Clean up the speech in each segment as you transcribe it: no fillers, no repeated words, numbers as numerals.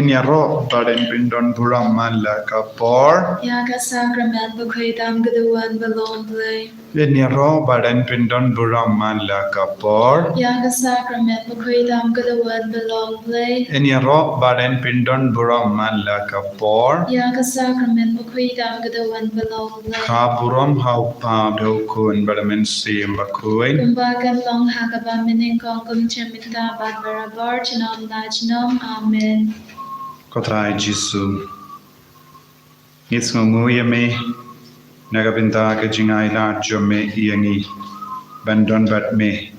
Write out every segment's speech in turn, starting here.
Enyaro baden pindon buramala kapor. Yaga sacrament bequetam gaduan belong play. Enyaro baden pindon buramala kapor. Yaga sacrament bequetam gaduan belong play. Enyaro baden pindon buramala kapor. Yaga sacrament bequetam gaduan belong play. Kaburam haupa dokun badamen sim bakuin. Kumbagan long hagaba mining kongkum cheminta bad barabar chinom najnom. Amen. Kotrai Jisu. It's no me. Nagabinda ka jingai la jome iangi. Bandon bat me.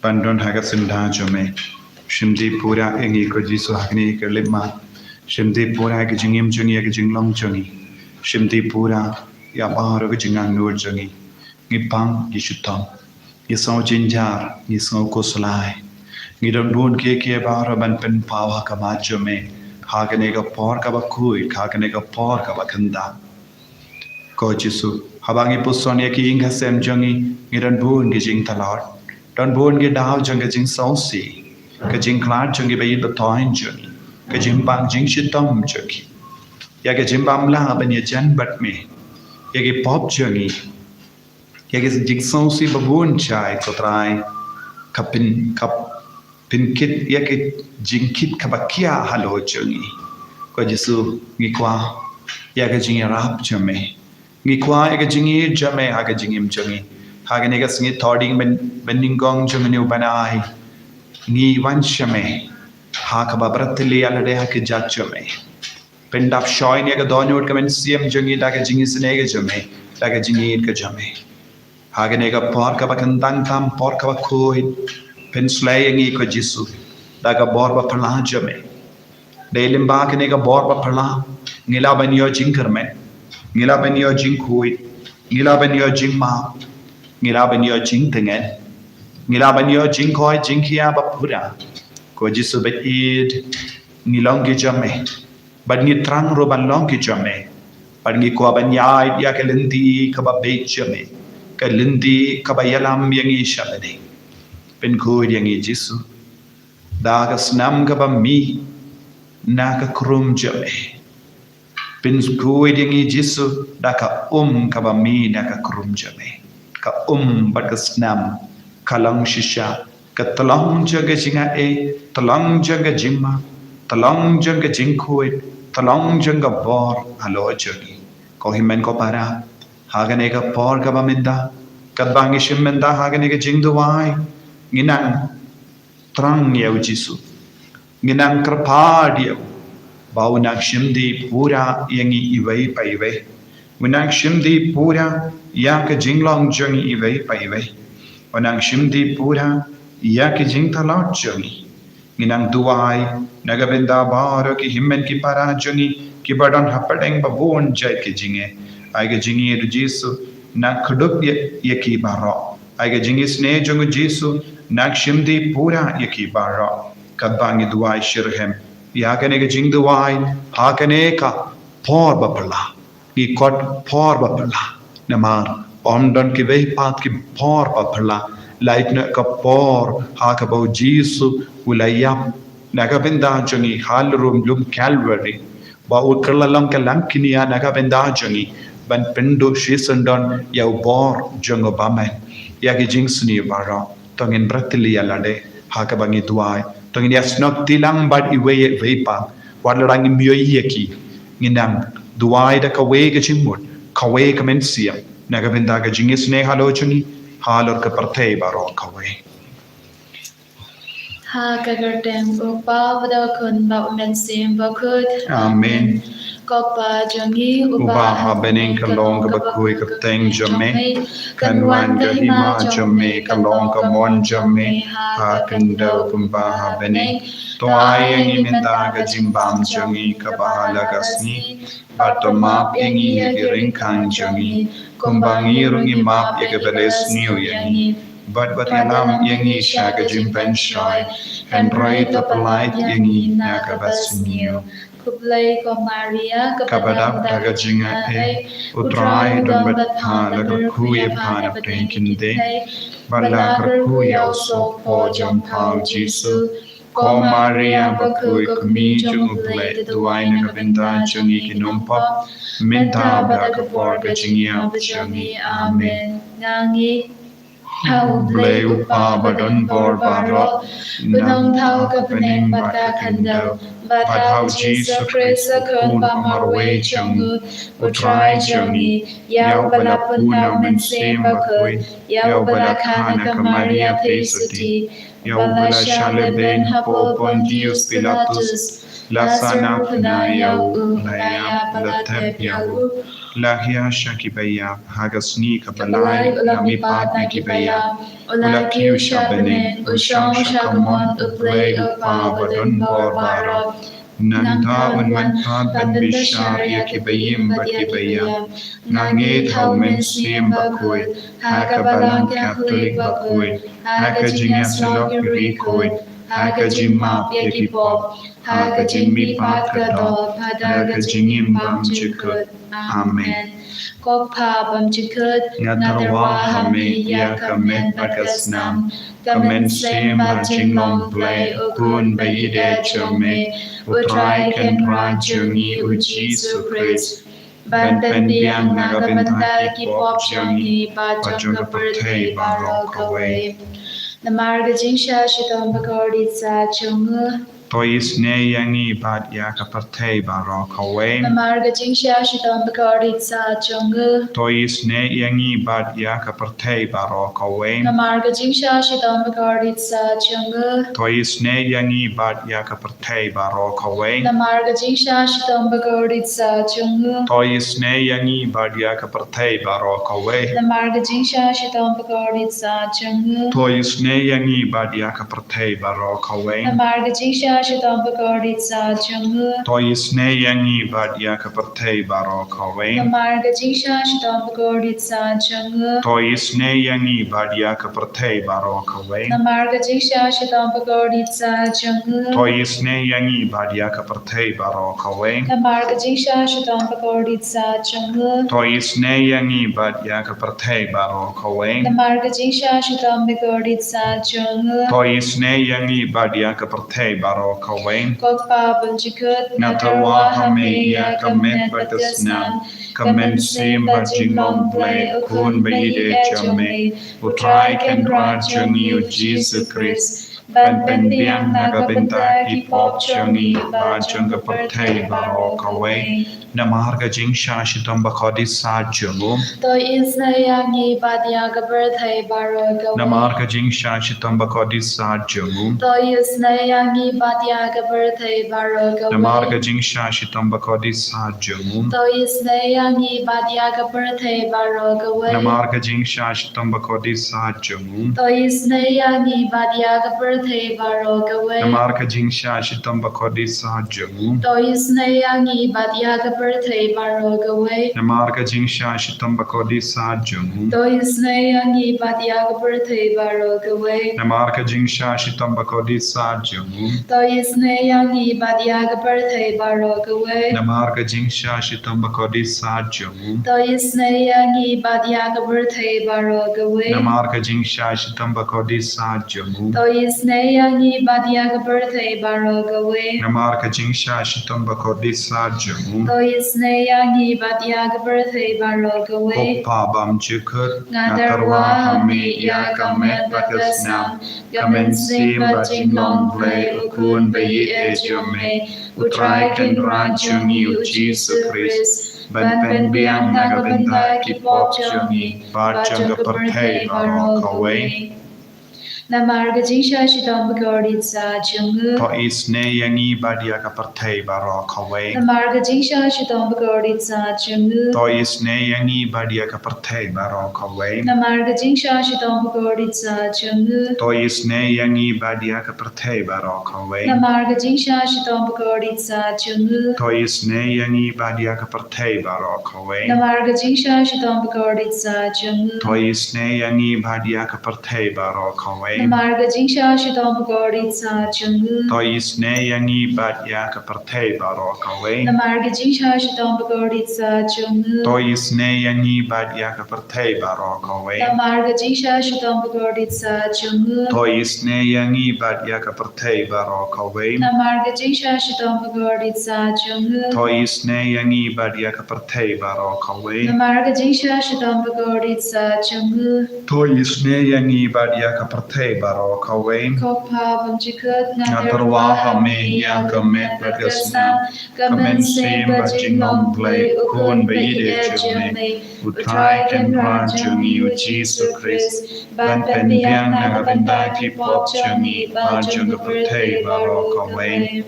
Bandon hagasinda jome. Shimdi pura engi ko Jisu hakni ka lima. Shimdi pura ka jingim jungi ka jinglong jungi. Shimdi pura ya baharo ka jingang nur jungi. Ngipang yishutong. Yisong jinjar. Yisong kusulai. Ngidon bun ke baharo ban pen pawa ka ma jome. Haganega por ka bakui, haganega por ka bakanda. Ko Jisu, habangi puson ya ki inga sem jangi, ngiran bun gi jing talot. Don bun gi dao jang ga jing sausi, ka jing klat jangi bayi batoin jangi, ka jing bang jing shitom jangi. Ya ka jing bam la ban ya jan bat me, ya ki pop jangi, ya ki jing sausi babun chai kotrai, kapin kap pinkit ya ke jingkit kabakia halo jungi ko Jisu ngikwa ya ke jingi rap jame ngikwa ya ke jingi jame ha ke jingim jungi ha ke nega singi thording bendingong jumenu banai ngi wanshame ha ka babratli alade ha ke jachame pendap shoin ya ke donot kamen siem jungi da ke jingisynei ke jame da ke jingi ke jame ha ke nega por ka bakandang tam por ka bakoi pen slaying ko Jisu daga borba pala jame delim ba ke nega borba pala ngila banyo jinkermen ngila banyo jinkui ngila banyo jingma ngila banyo jingtengen ngila banyo jinkoi jinkia bapura ko Jisu beid ngilongi jame bad ngi trang ro ban longi jame bad ngi ko banyai ya kelindi ka ba be jame kelindi ka ba yalam yangi shabane pen koi yang Jisu daga snam ka ba mi naka krum jame pen koi yang Jisu daka ka ba mi naka krum jame ka bat ka snam kalang shisha ka talang jaga jinga talang jaga jimma talang jaga jinkoi talang jaga bor halo jagi ko himen ko para hagane ka por ka ba minda kadbangi shimmenda hagane ka jingduwai nginang terang yau Jisu nginang kerpa dia bau nak shimdi pura yangi iwei paiwei nginang shimdi pura ya ke jinglong jangi iwei paiwei nginang shimdi pura ya ke jing talot jangi nginang duai nagabenda baro ki himmen ki para jangi ki badon hapadeng babon jai ke jinge ai ke jingi du Jisu na khudup ye ki baro ai ke jingisynei jangu Jisu nak shimdi pura yaki bara kadbangi duai shirhem yakane ke jing duai hakane ka por bapala ni kot por bapala namar omdon ki vei pat ki por bapala laitna ka por haka bau Jisu ulayam naga benda jangi halrum lum calvary ba ukrlalam kalam kinia naga benda jangi ban pendo shisandon yau bor jango bamen yaki jingsni bara tongin bratili alade hakabangi duai tongin yasnok tilang bad iwe vepa wadlarang myoyi yaki nginang duai da kawe ka chimut kawe ka mensia nagabenda ka jingisynei halo chungi halor ka partei baro kawe Ha kagertem upa wada kun ba umensim ba kut. Amen. Kopa jangi Uba habening kalong ka bakui ka teng jame kanwan ka hima jame kalong ka mon jame ha kanda kumba habening toai ang iminda ka jimbam jangi ka bahala kasni batomap yangi yagiring kang jangi kumbangi rungi map yagabeles niyo yangi but yalam yangi shaga jimben shoy and right up light yangi nakabasinyo Kublai ko Maria kabadap daga jinga utrai don bat pa laga kuya pa na penkin de bala kar kuya so po jam pao Jisu Ko Maria bakui kami jung ublay duai nagabinda jungi kinumpa minta bakapor kajingia jungi amen. Ngangi Ublay upa badon bor baro Punong thao kapaneng bata kandau Bathau Jesus Christ kun pamarwe chongu Utrai jongi Yau balapuna mense bakut Yau balakana kamaria pesuti Yau balashaleben hapo Pontius Pilatus Lasana puna yau laya balatep yau Lahia Shakibaya Hagasni Kabalai Lamipat Nakibaya Ulakiu Shabane Ushong Shakamon Uplay Upa Badun Borbara Nanta Unmanpat Ben Bishar Yakibayim Bakibaya Nange Taumen Sim Bakui Hakabalang Catholic Bakui Hakajingasalok Rikui Hakajimap Yakipop Hakajimipat Kadop Hadagajingim Bam Chikut Amen. Kokpa bam chikut ngatarwa hame ya kamen bagasnam kamen sem bajing long play ukun bayide chome utrai ken rajungi ujisu Christ ban pendiang nagabenta ki pop chungi bajong kapurthei barok away Namarga jingsha shitam bakori sa chungu Tois ne yangi bad ya kapartei barok away Namarga jingsha shitam bakori sa chungu Tois ne yangi bad ya kapartei barok away Namarga jingsha shitam bakori sa chungu Tois ne yangi bad ya kapartei barok away Namarga jingsha shitam bakori sa chungu Tois ne yangi bad ya kapartei barok away Namarga jingsha shitam bakori sa chungu Tois ne yangi bad ya kapartei barok away Namarga jingsha shitam bakori sa chungu Tois ne yangi bad ya kapartei barok away Namarga jingsha shitam bakori sa chungu Tois ne yangi bad ya kapartei barok away Namarga jingsha shitam bakori sa chungu Tois ne yangi bad ya kapartei barok away Namarga jingsha shitam bakori sa chungu Tois ne yangi bad ya kapartei barok away Namarga jingsha shitam bakori sa chungu Tois ne yangi bad ya kapartei barok away Kokpa bam chikut Ngatarwa hame ya kamen bagasnam kamen sim bajing long play ukun bayide chome utrai ken rajungi ujisu Christ ban pendiang nagabenta ki pop chungi bajong kapurthei barok away Namarga jingsha shitam bakodi sa jungu To is na yangi badya gabarthai barok away Namarga jingsha shitam bakodi sa jungu To is na yangi badya gabarthai barok away Namarga jingsha shitam bakodi sa jungu To is na yangi badya gabarthai barok away Namarga jingsha shitam bakodi sa jungu To is na yangi badya gabarthai barok away Namarga jingsha shitam bakodi sa jungu To is na yangi badya gabarthai barok away Namarga jingsha shitam bakodi sa jungu To is na yangi badya gabarthai barok away Namarga jingsha shitam bakodi sa jungu To is na yangi badya gabarthai barok away Namarga jingsha shitam bakodi sa jungu To is na yangi badya gabarthai barok away Namarga jingsha shitam bakodi sa jungu To is na yangi badya gabarthai barok away Namarga jingsha shitam bakodi sa jungu To is na yangi badya gabarthai barok away Kokpa bam chikut Ngatarwa hame ya kamen bagasnam kamen sim bajing long play ukun bayide chome utrai ken rajungi ujisu Christ ban pendiang nagabenta ki pop chungi bajong kapurthei barok away Namarga jingsha shitam bakori sa chungu Tois ne yangi bad ya kaparthei barok away Namarga jingsha shitam bakori sa chungu Tois ne yangi bad ya kaparthei barok away Namarga jingsha shitam bakori sa chungu Tois ne yangi bad ya kaparthei barok away Namarga jingsha shitam bakori sa chungu Tois ne yangi bad ya kaparthei barok away Namarga jingsha shitam bakori sa chungu Tois ne yangi bad ya kaparthei barok away Namarga jingsha shidom goritsa chungu. To isne yangi bat ya ka partei baro kawe. Namarga jingsha shidom goritsa chungu. To isne yangi bat ya ka partei baro kawe. Namarga jingsha shidom goritsa chungu. To isne yangi bat ya ka partei baro kawe. Namarga jingsha shidom goritsa chungu. To isne yangi bat ya ka partei baro kawe. Namarga jingsha shidom goritsa chungu. To isne yangi bat ya ka partei baro kawe. Kopa bamjikut Natarwa hame ya kamet bagasna. Kamen sem bajing long play ukun bayi me. Utrai ken rajungi u Jesus Christ. Ban pen biang nagabenda ki pop chungi. Bajung kapatei baro kawe.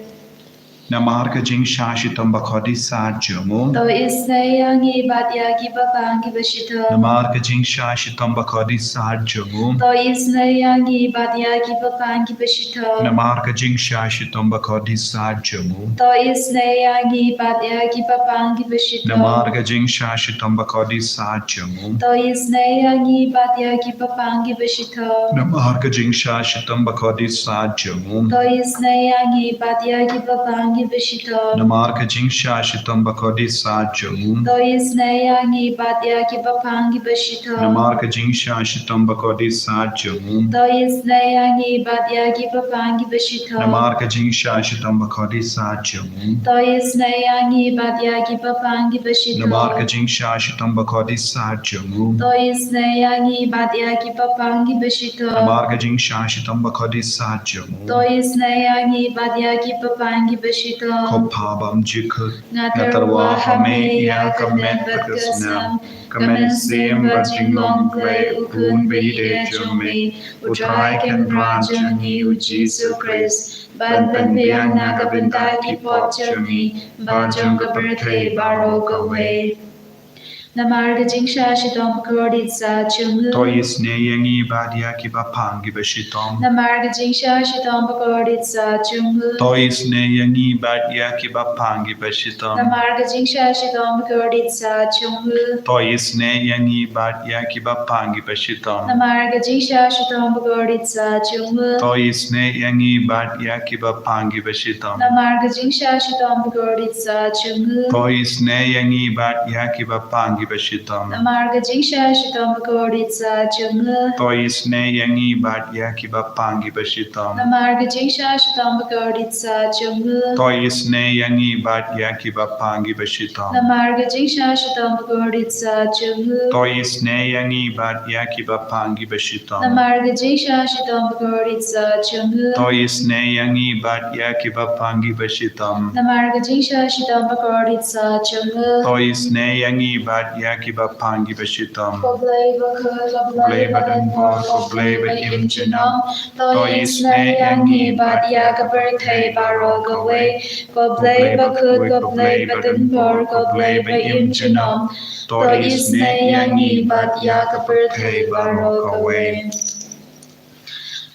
Namarga jing shashi tombakodi sa jumu. To isne yangi bat yagi babangi bashito. Namarga jing shashi tombakodi sa jumu. To isne yangi bat yagi babangi bashito. Namarga jing shashi tombakodi sa jumu. To isne yangi bat yagi babangi bashito. Namarga jing shashi tombakodi sa jumu. To isne yangi bat yagi babangi bashito. Namarga jing shashi tombakodi sa jumu. To isne yangi bat yagi babangi bashito. Namarga jing shashi tombakodi sa jumu. To isne yangi bat yagi babangi bashito. Namarga jing shashi tombakodi sa jumu. To isne yangi bat yagi babangi bashito. Namarga jing shashi tombakodi sa jumu. To isne yangi bat yagi babangi bashito. Namarga jing shashi tombakodi sa jumu. To isne yangi bat yagi babangi bashito. Namarga jing shashi tombakodi sa jumu. To isne yangi bat yagi babangi bashito. Kopabam jikut natarwa hame ya kamet bagasna. Kamen sem bajing long play ukun bayi me. Utrai ken rajungi u Jesus Christ. Ban pen biang nagabenda ki pop chungi. Bajung kapatei baro kawe. Namarga jingsha shidom goritsa chungu. To isne yangi badia ki bapangi bashitom. Namarga jingsha shidom goritsa chungu. To isne yangi badia ki bapangi bashitom. Namarga jingsha shidom goritsa chungu. To isne yangi badia ki bapangi bashitom. Namarga jingsha shidom goritsa chungu. To isne yangi badia ki bapangi bashitom. Namarga jingsha shidom goritsa chungu. To isne yangi badia ki bapangi bashitom. Namarga jingsha shidom goritsa chungu. To isne yangi badia ki bapangi bashitom. Namarga jingsha shidom goritsa chungu. To isne yangi badia ki bapangi bashitom. Namarga jingsha shidom goritsa chungu. To isne yangi badia ki bapangi bashitom. Namarga jingsha shidom goritsa chungu. To isne yangi badia ki bapangi bashitom. Namarga jingsha shidom goritsa chungu. To isne yangi badia ki bapangi bashitom. Koblay bakut, koblay badan por, koblay badim junam. To isne yangi badia kabertay baro gaway. Koblay bakut, koblay badan por, koblay badim junam. To isne yangi badia kabertay baro gaway.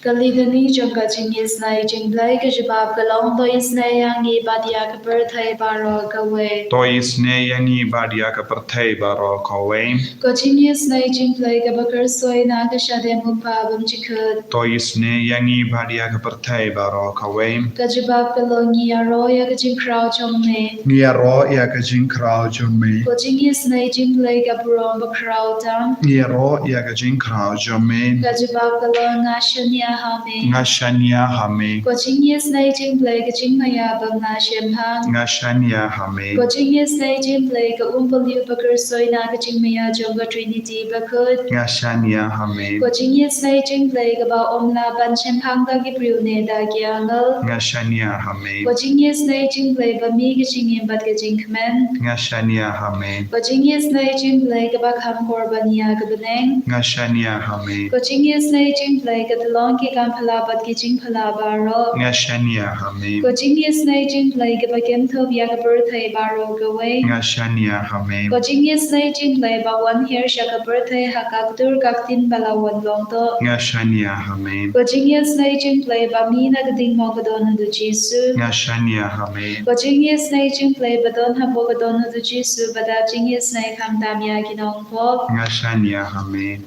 Kalidani jangka jingisynei jingblai kajibab galong to isne yangi badia kabertay baro gaway. To isne yangi badia ka partei baro kawe. Ko jingisynei jingblai kabakar soy na kashade mupa bumjikut. To isne yangi badia ka partei baro kawe. Kajibab galongi aro ya kajing krao chomne. Nia ro ya ka jing krao jume. Ko jingisynei jingblai kaburom bakrao tam. Nia ro ya ka jing krao jume. Kajibab galong ashanya hame. Ngashanya hame. Ko jingisynei jingblai kajing maya bam na shemhang. Ngashanya hame. Ko jingisynei jingblai ka umpaliu bakar soy na kajing maya jonga trinity bakut. Ngashanya hame. Ko jingisynei jingblai ka ba omla ban shemhang da gibriu ne da gyangal. Ngashanya hame. Ko jingisynei jingblai ba mi kajing imbat kajing kmen. Ngashanya hame. Ko jingisynei jingblai ka ba kham korbania ka beneng. Ngashanya hame. Ko jingisynei jingblai ka talong ki kam phalabat ki jing phalabaro. Ngashanya hame. Ko jingisynei jingblai ka ba kemtho bia ka birthday baro gaway. Ngashanya hame. Ko jingisynei jingblai ba wan her sha ka birthday hakak dur kaktin balawan longto. Ngashanya hame. Ko jingisynei jingblai ba mi na gading mo gadon du jisu. Ngashanya hame. Ko jingisynei jingblai ba don habo gadon du jisu bada jingisynei kam damya kinong po. Ngashanya hame.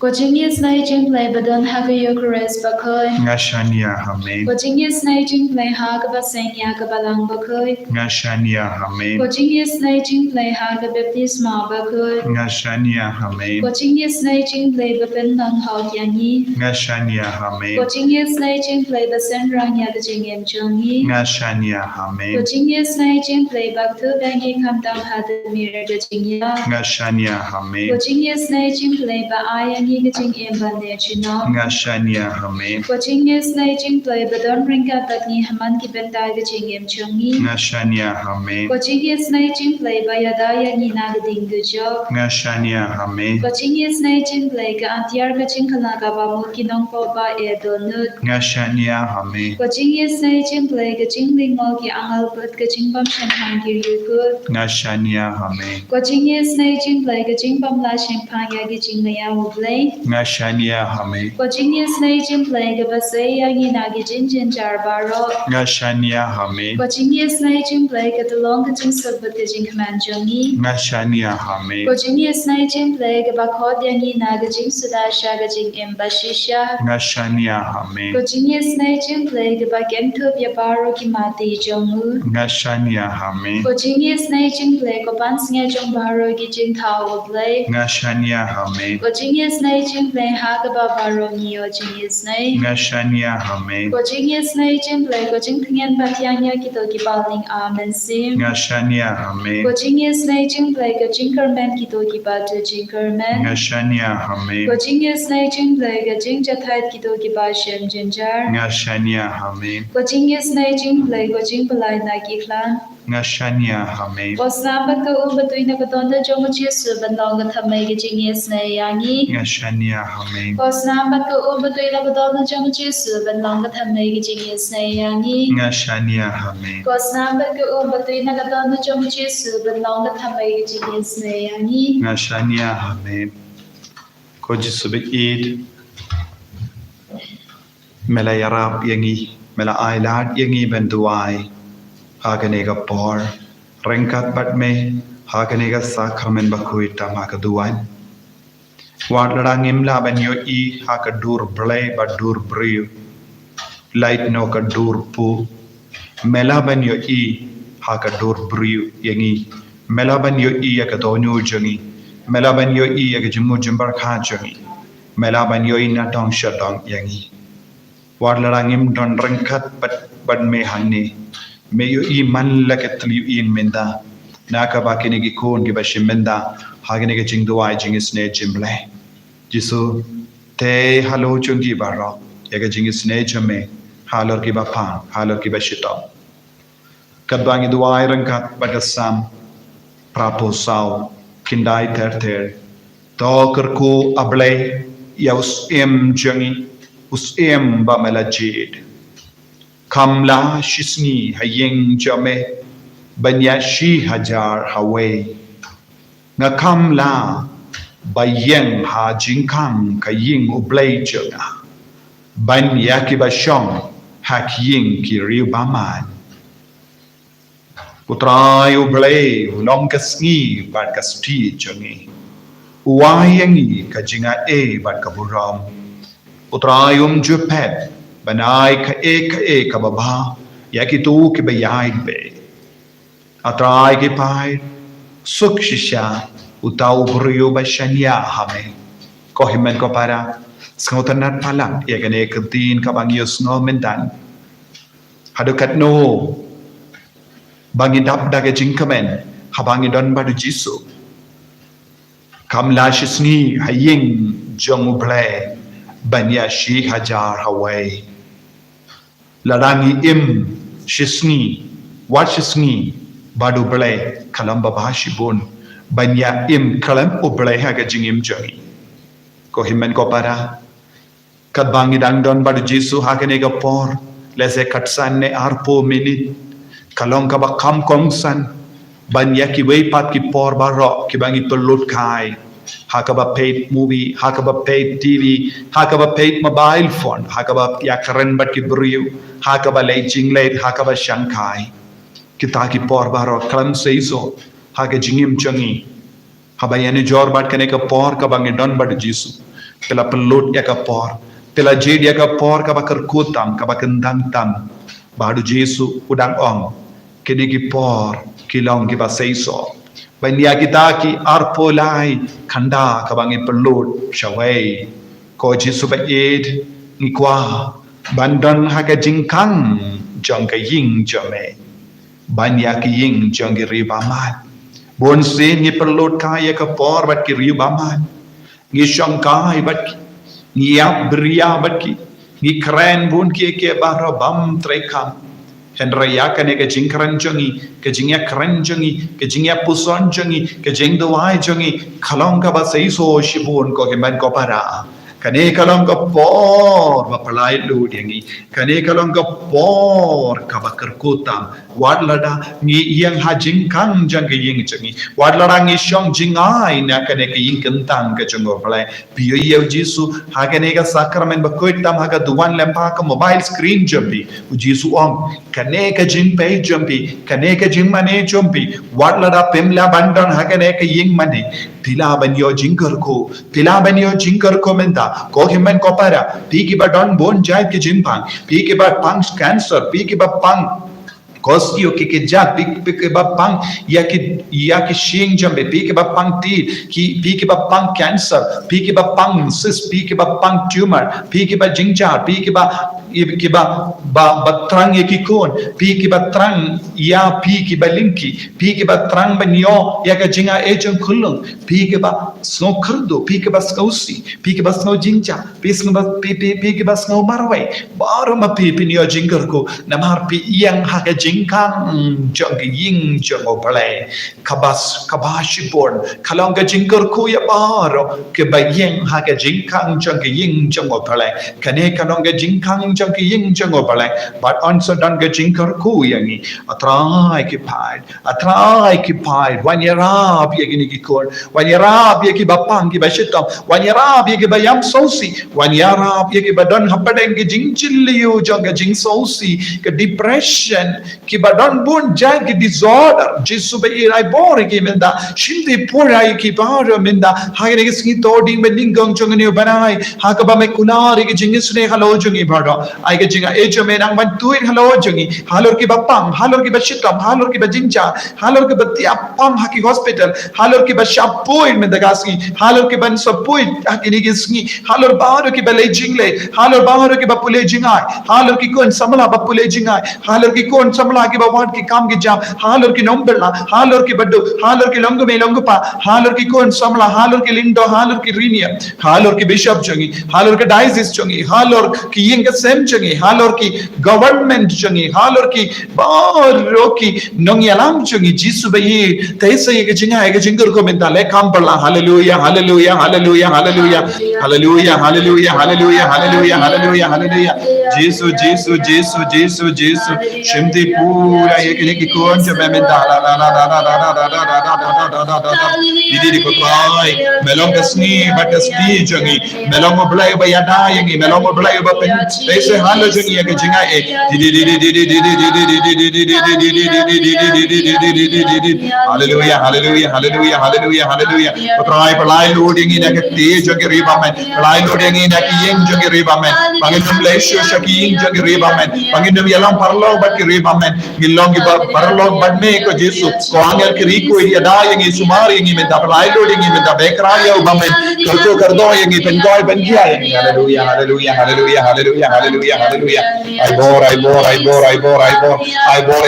Ko Jingisynei Jinglei Badon Haga Eucharist Bakoi. Ngashania Hame. Ko Jingisynei Jinglei Haga Basenya Kabalang Bakoi. Ngashania Hame. Ko Jingisynei Jinglei Haga Baptisma Bakoi. Ngashania Hame. Ko Jingisynei Jinglei Bapendang Hao Yangi. Ngashania Hame. Ko Jingisynei Jinglei Basenrang Yaga Jingem Jongi. Ngashania Ko Hame. Jingisynei Jinglei Baktu Bangi Kamdam Hada Miraga Jingya. Ngashania Hame. Ko Jingisynei Jinglei Ba Ayangi Gajing Embane Chino. Ngashania Hame. Ko Jingisynei Jinglei Badon Ringa Batni Haman Ki Benda Gajing Em Chongi. Ngashania Hame. Ko Jingisynei Jinglei Ba Yadaya Nina Gading Gujo. Ngashania Hame. Ko Jingisynei Jinglei Ga Antiar Gajing Kalaga Ba Muki Nong Po Ba E Donut. Ngashania Hame. Ko Jingisynei Jinglei Gajing Lingmo Ki Angal Put Gajing Bam Shanghang Gir Yukut. Ngashania Hame. Ko Jingisynei Jinglei Gajing Bam La Shengpang Ya Gajing Maya Wublei. Ngashania Hame. Ko Jingisynei Jinglei Ga Basay Ya Gina Gajing Jinjar Baro. Ngashania Hame. Ko Jingisynei Jinglei Ga Dalong Gajing Subbat Gajing Command Jongi. Ngashania Hame. Ko Jingisynei Jinglei Ga Bakod Ya Gina Gajing Sudasha Gajing Imbashisha. Ngashania Hame. Ko Jingisynei Jinglei Ga Bakem Tub Ya Baro Ki Mati Jongu. Ngashania Hame. Ko Jingisynei Jinglei Ko Bansnga Jong Baro Gi Jing Tao Wublei. Ngashania Hame. Ko Jingisynei Jinglei Ha Ga Ba Baro Nio Jingisynei. Ngashania Hame. Ko Jingisynei Jinglei Ko Jing Tingen Batyanya Kito Ki Baling Amen Sim. Ngashania Hame. Ko Jingisynei Jinglei Ko Jinkerman Kito Ki Batu Jinkerman. Ngashania Hame. Ko Jingisynei Jinglei Ko Jing Jathait Kito Ki Ba Shem Jinjar. Ngashania Hame. Ko Jingisynei Jinglei Ko Jing Balai Na Ki Klan. Ngashania Hame. Ko Snabat Ka Ubatuin Na Ko Donda Jong Jesu Ban Long Ga Thamai Ga Jingisynei Yangi. Ngashania Hame. Ko Snabat Ka Ubatuin Na Ko Donda Jong Jesu Ban Long Ga Thamai Ga Jingisynei Yangi. Ngashania Hame. Ko Snabat Ka Ubatuin Na Ko Donda Jong Jesu Ban Long Ga Thamai Ga Jingisynei Yangi. Ngashania Hame. Ko Jisubik Eid. Mela Yarab Yangi. Mela Ailad Yangi Benduai. Haganega Por. Renkat Batme. Haganega Sakramen Bakuita Makaduan. Wadlarangim Labanyo E. Hakadur Ble Badur Brew. Light no Kadur Pu. Melabanyo E. Hakadur Brew Yangi. Melabanyo E. Yakadonyo Jungi. Melabanyo E. Yakajimu Jimbar Kajangi. Melabanyo E. Natong Shadong Yangi. Wadlarangim Don Renkat But me Hani. May you E. Man Lakatli in Minda. Nakabakinigi Kun Gibashim Minda. Haganega Jingduai Jingisynei Jimble. Jisu Te Halo Chungi Baro. Yaga Jingisynei Jame. Halor Kibapang. Halor Kibashito. Kadbangi Duai Rankat Bagasam. Prapo Sao. Kindai Terter. Tokerku Able. Yaus Em Jungi. Us Em Bamelajid. Kamla Shisni Hayeng Jame. Banyashi Hajar Hawaii. Ngakam la bayeng ha jingkang kaying ublay jonga. Banyaki bashong hak ying kiriu baman. Utray ublay ulong kasngi bad kasti jongi. Uwayangi kajinga bad kaburam. Utray jupet banay ka e kababa yakitu kibayay be. Atray kipay Sukshisha utau brio bashania hame. Kohimen ko para skotanat palak yagane katin kabangios no mendan. Hadukat no bangidap daga jinkamen habangidon badu jisu. Kamlashisni haying jonguble banyashi hajar Hawaii. Larangi im shisni washisni Badu Ble, Kalamba Bashibun, Banya im Kalam Uble Hagajing Jongi. Kohimen Kopara Kadbangidang Don Badu Jisu Haganega Por, Lese Katsane Arpo Minute, Kalonga Kam Kongsan, Banyaki Waypat Ki Por Barok, Kibangi Tulut Kai, Hakaba paid movie, Hakaba paid TV, Hakaba paid mobile phone, Hakaba Yakaren Baki Brio, Hakaba Laging Late, Hakaba Shankai. Kita ki por baro kalam seiso haga jingim changi habayane jor bat kane ka por ka bangi don bad jisu pela pelut ya kapor, pela jedi ya kapor kabakar kutam kabakendang tam, baru Jesu udang ong, kediki por kilong kiba seiso, bandia kita ki arpolai kanda kabangi pelut shawai, ko Jesu ba id ngikwa bandon haga jingkang jong ka ying jome, bandia ki ying jong ki ribaman, bon sin ni pelut kaya kapor bat ki ribaman, ngi shangkai bat ngi ap bria bat ki ngi kren bun ki bara bam trekam Henry yakane ke jingkran jongi ke jingya kran jongi ke jingya puson jongi ke jingdawai jongi khalong ka ba sei so shibun ko ke man ko para kane kalong ka por ba palai lu dingi kane kalong ka por ka ba kerkutam wadlada ngi yang ha jingkang jang ke ying jongi wadlada ngi shong jingai na kane ke ying kentang ke jongo palai biyo yew Jesu ha kane ka sakramen ba koitam ha ka duwan lempa ka mobile screen jombi u Jesu ong kane ka jing pay jombi kane ka jing mane jombi wadlada pemla bandon ha kane ka ying mane tilaban yo jingkar ko menta ko himen ko para piki ba don bon jai ke jimpang piki ba pang cancer piki ba pang Koski o que já pique bapang ya que shing jambe pique bapang ti ki pique bapang cancer pique bapang cis pique bapang tumor pique ba jingja pique ba batrang ekikon pique batrang ya pique ba linki pique batrang banyo ya ka jinga ejong kulung pique ba snow kurdo pique ba skausi pique ba snow jingja pique ba snow marwai baru ma pipe niyo jingar ko namar pi yang haga jingkang jong ying jong opale kabashibon kalonga jingar ko ya baro ke ba yang haga jingkang jong ying jong opale kane kalonga jingkang jong ying jong opale but also dan ga jingar ko yangi atrai ki pide when yarab yagini ki kon when yarab yagi bapang ki bashitam when yarab yagi bayam sosi when yarab yagi badon hapadeng ki jingchilliyo jong jing sosi ke depression ki badon bon jag ki disorder Jesu ba ai bore ki menda shinde porai ki baro menda hagene ki singi todi meningong jong ne banai haga ba me kunari ki jingisynei halo jongi baro ai ke jinga ejo me nang ban tuin halo jongi halor ki bapam halor ki bashitam halor ki bajinja halor ki bati apam haki hospital halor ki bashapoin menda gasi halor ki ban sopoin hakini ki singi halor baro ki balai jingle halor baro ki bapule jingai halor ki kon samla bapule jingai halor ki kon samla ki bawat ki kam ki jam halor ki nombella halor ki baddu halor ki longu me longu pa halor ki kon samla halor ki lindo halor ki rinia halor ki bishop jongi halor ki diocese jongi halor ki yinga sem jongi halor ki government jongi halor ki baro ki nongyalam jongi Jesu ba yi taisa ye ki jinga ye ki jingur ko menta le kam pala hallelujah hallelujah hallelujah hallelujah hallelujah hallelujah hallelujah hallelujah hallelujah hallelujah Jesu shimdi pura ye ki kon jo me menta la didi ko kai melong kasni batasni jongi melong blai ba yada yengi melong blai ba pen taisa halo jongi ye ki jinga e hallelujah hallelujah hallelujah hallelujah hallelujah try palai loading in a te jongi ribamen palai loading in a yen jongi ribamen pangin blesho shakin jongi ribamen pangin yalang parlo bat ki ribamen ngilong ba parlo bat me ko Jesu ko angel ki riko ya da yengi sumari yengi menta palai loading in the bekraya ubamen kardo yengi pengoy bengia yengi hallelujah hallelujah hallelujah hallelujah hallelujah hallelujah I bore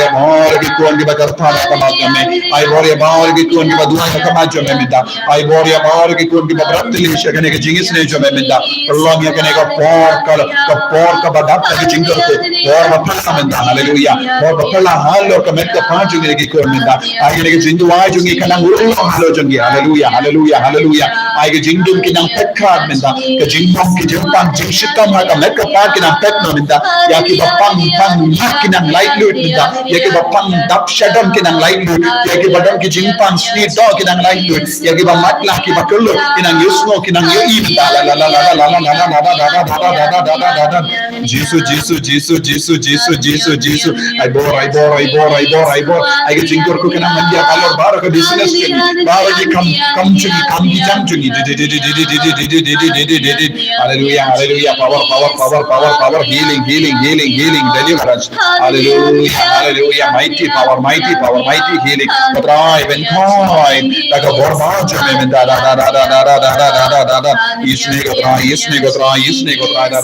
ya more ki kon ki bakarta kama kame I bore ya more ki kon ki badua kama jo me menta I bore ya more ki kon ki babratli shagane ki jingisynei jo me menta prolong ya kane ka por ka badat ki jingar ko por mapala menta hallelujah por mapala halo ka metta panju ki kon menta ai ki jindu ai jo ki kana ngulu halo jongi hallelujah hallelujah hallelujah ai ki jindum ki nang pekka menta ka jingom ki jimpang jingshitam ha ka mekka pa ki na kinang pet no minda yaki ba pang kinang light loot minda yaki ba pang dap shadam kinang light loot yaki ba dam ki jingpan sni do kinang light loot yaki ba matla ki ba kullu kinang yusno kinang yu minda la la la la la la la Jesus Jesus Jesus Jesus Jesus Jesus Jesus I bore I get jingkor ko kinang mandia kalor baro ka business ki baro ki kam ki jam chungi hallelujah hallelujah power healing deliverance hallelujah mighty power healing try when time like a borba jame da isne go try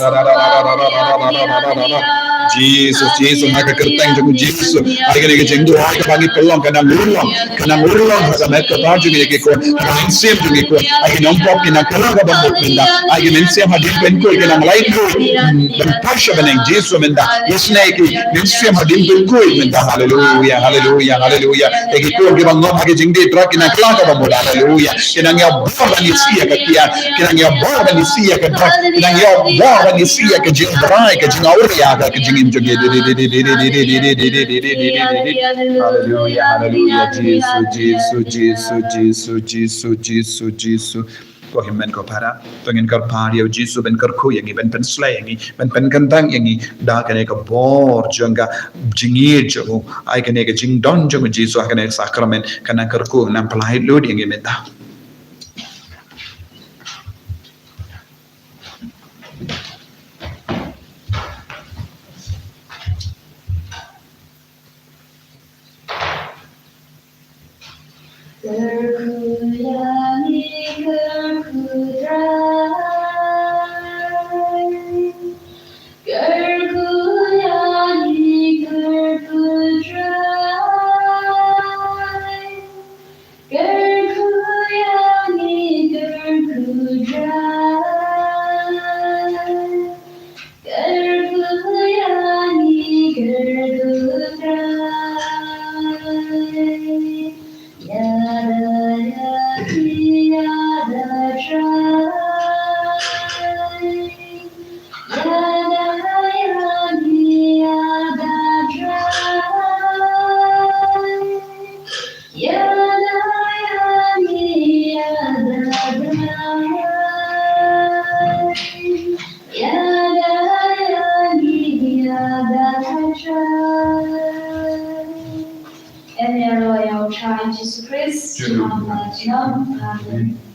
Jesus naga kertang jung Jesus agane ke jengdu ha ka bangi pelong kana ngurlong sa met ka ta jung ke ko insem jung ko ai non pop kina kala ka bambo pinda ai insem ha din pen ko kina lain ko ben pasha ben Jesus menda isne ki insem ha din pen ko menda hallelujah e ki ko ke bango ha ke jingdi tra kina kala ka bambo hallelujah kina ya borba ni sia ka kia kina ya borba ni sia ka tra kina ya borba ni sia ka jing brai ka jing auria ka jing jung hallelujah Jesus ko himmen ko para tongin kar pario Jesus ben kar ko yangi ben pen slay yangi ben pen kantang yangi da kane ka bor jonga jingi jo ai kane ka jing don jo Jesus kane sacrament kana kar ko nam palai load yangi meta Jesus Christ, Amen.